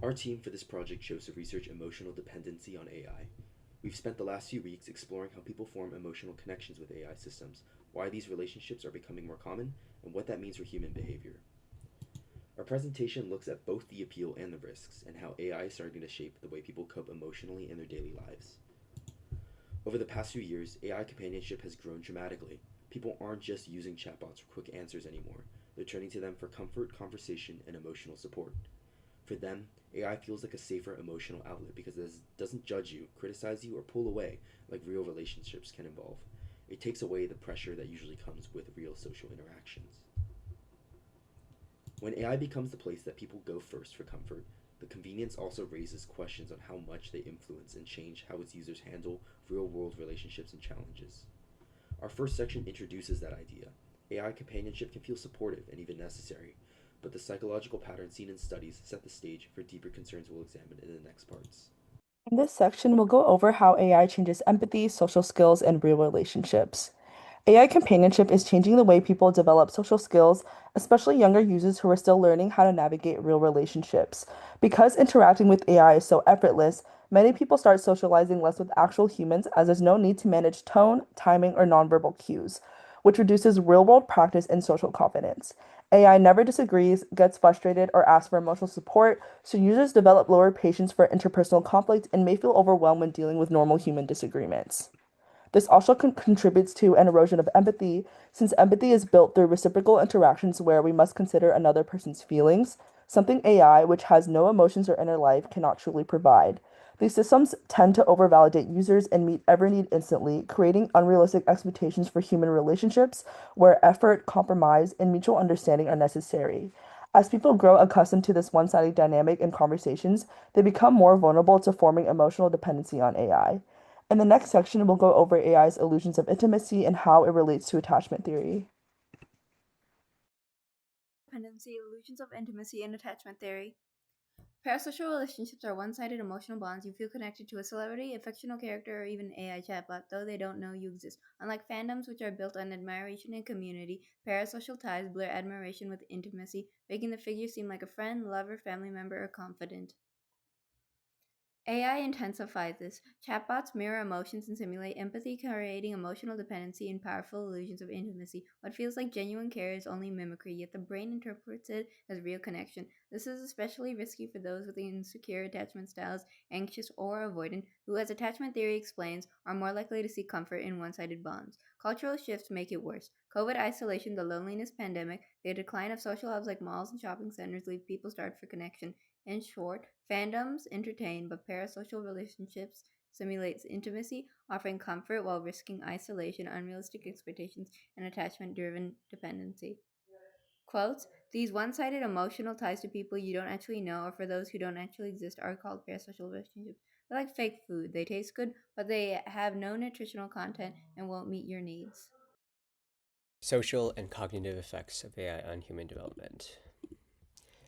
Our team for this project chose to research emotional dependency on AI. We've spent the last few weeks exploring how people form emotional connections with AI systems, why these relationships are becoming more common, and what that means for human behavior. Our presentation looks at both the appeal and the risks, and how AI is starting to shape the way people cope emotionally in their daily lives. Over the past few years, AI companionship has grown dramatically. People aren't just using chatbots for quick answers anymore, they're turning to them for comfort, conversation, and emotional support. For them, AI feels like a safer emotional outlet because it doesn't judge you, criticize you, or pull away like real relationships can involve. It takes away the pressure that usually comes with real social interactions. When AI becomes the place that people go first for comfort, the convenience also raises questions on how much they influence and change how its users handle real world relationships and challenges. Our first section introduces that idea. AI companionship can feel supportive and even necessary, but the psychological patterns seen in studies set the stage for deeper concerns we'll examine in the next parts. In this section, we'll go over how AI changes empathy, social skills, and real relationships. AI companionship is changing the way people develop social skills, especially younger users who are still learning how to navigate real relationships. Because interacting with AI is so effortless, many people start socializing less with actual humans as there's no need to manage tone, timing, or nonverbal cues, which reduces real-world practice and social confidence. AI never disagrees, gets frustrated, or asks for emotional support, so users develop lower patience for interpersonal conflict and may feel overwhelmed when dealing with normal human disagreements. This also contributes to an erosion of empathy, since empathy is built through reciprocal interactions where we must consider another person's feelings, something AI, which has no emotions or inner life, cannot truly provide. These systems tend to overvalidate users and meet every need instantly, creating unrealistic expectations for human relationships where effort, compromise, and mutual understanding are necessary. As people grow accustomed to this one-sided dynamic in conversations, they become more vulnerable to forming emotional dependency on AI. In the next section, we'll go over AI's illusions of intimacy and how it relates to attachment theory. Dependency, illusions of intimacy, and attachment theory. Parasocial relationships are one-sided emotional bonds. You feel connected to a celebrity, a fictional character, or even an AI chatbot, though they don't know you exist. Unlike fandoms, which are built on admiration and community, parasocial ties blur admiration with intimacy, making the figure seem like a friend, lover, family member, or confidant. AI intensifies this. Chatbots mirror emotions and simulate empathy, creating emotional dependency and powerful illusions of intimacy. What feels like genuine care is only mimicry, yet the brain interprets it as real connection. This is especially risky for those with insecure attachment styles, anxious or avoidant, who, as attachment theory explains, are more likely to seek comfort in one sided bonds. Cultural shifts make it worse. COVID isolation, the loneliness pandemic, the decline of social hubs like malls and shopping centers leave people starved for connection. In short, fandoms entertain, but parasocial relationships simulates intimacy, offering comfort while risking isolation, unrealistic expectations, and attachment-driven dependency. Quotes, these one-sided emotional ties to people you don't actually know or for those who don't actually exist are called parasocial relationships. They're like fake food. They taste good, but they have no nutritional content and won't meet your needs. Social and cognitive effects of AI on human development.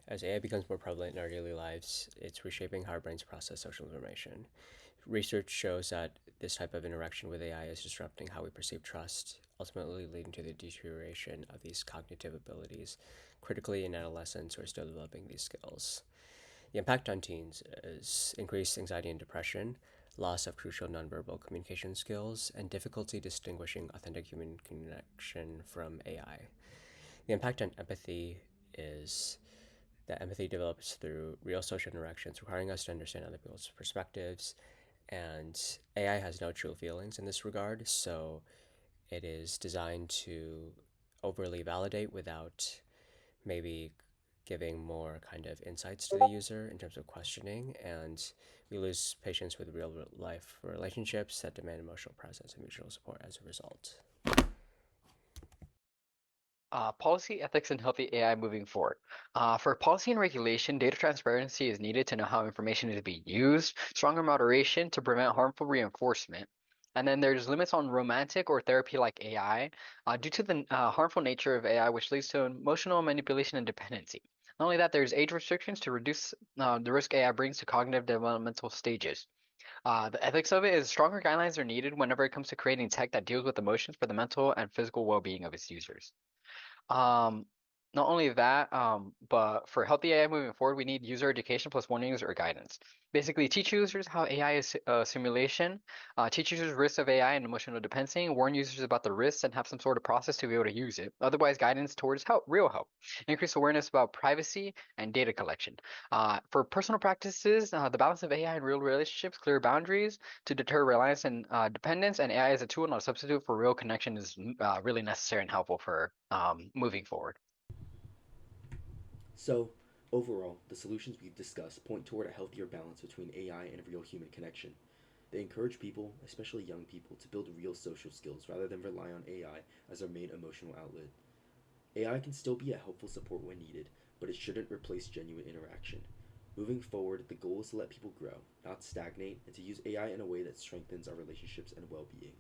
As AI becomes more prevalent in our daily lives, it's reshaping how our brains process social information. Research shows that this type of interaction with AI is disrupting how we perceive trust, ultimately leading to the deterioration of these cognitive abilities, critically in adolescents who are still developing these skills. The impact on teens is increased anxiety and depression, loss of crucial nonverbal communication skills, and difficulty distinguishing authentic human connection from AI. The impact on empathy is that empathy develops through real social interactions, requiring us to understand other people's perspectives. And AI has no true feelings in this regard, so it is designed to overly validate without maybe giving more kind of insights to the user in terms of questioning. And we lose patience with real life relationships that demand emotional presence and mutual support as a result. Policy, ethics, and healthy AI moving forward. For policy and regulation, data transparency is needed to know how information is being used, stronger moderation to prevent harmful reinforcement. And then there's limits on romantic or therapy like AI due to the harmful nature of AI, which leads to emotional manipulation and dependency. Not only that, there's age restrictions to reduce the risk AI brings to cognitive developmental stages. The ethics of it is stronger guidelines are needed whenever it comes to creating tech that deals with emotions for the mental and physical well-being of its users. Um, Not only that, but for healthy AI moving forward, we need user education plus warnings or guidance. Basically, teach users how AI is a simulation, teach users risks of AI and emotional dependency, warn users about the risks, and have some sort of process to be able to use it. Otherwise, guidance towards help, real help. Increase awareness about privacy and data collection. For personal practices, the balance of AI and real relationships, clear boundaries to deter reliance and dependence, and AI as a tool, not a substitute for real connection, is really necessary and helpful for moving forward. So, overall, the solutions we've discussed point toward a healthier balance between AI and real human connection. They encourage people, especially young people, to build real social skills rather than rely on AI as their main emotional outlet. AI can still be a helpful support when needed, but it shouldn't replace genuine interaction. Moving forward, the goal is to let people grow, not stagnate, and to use AI in a way that strengthens our relationships and well being.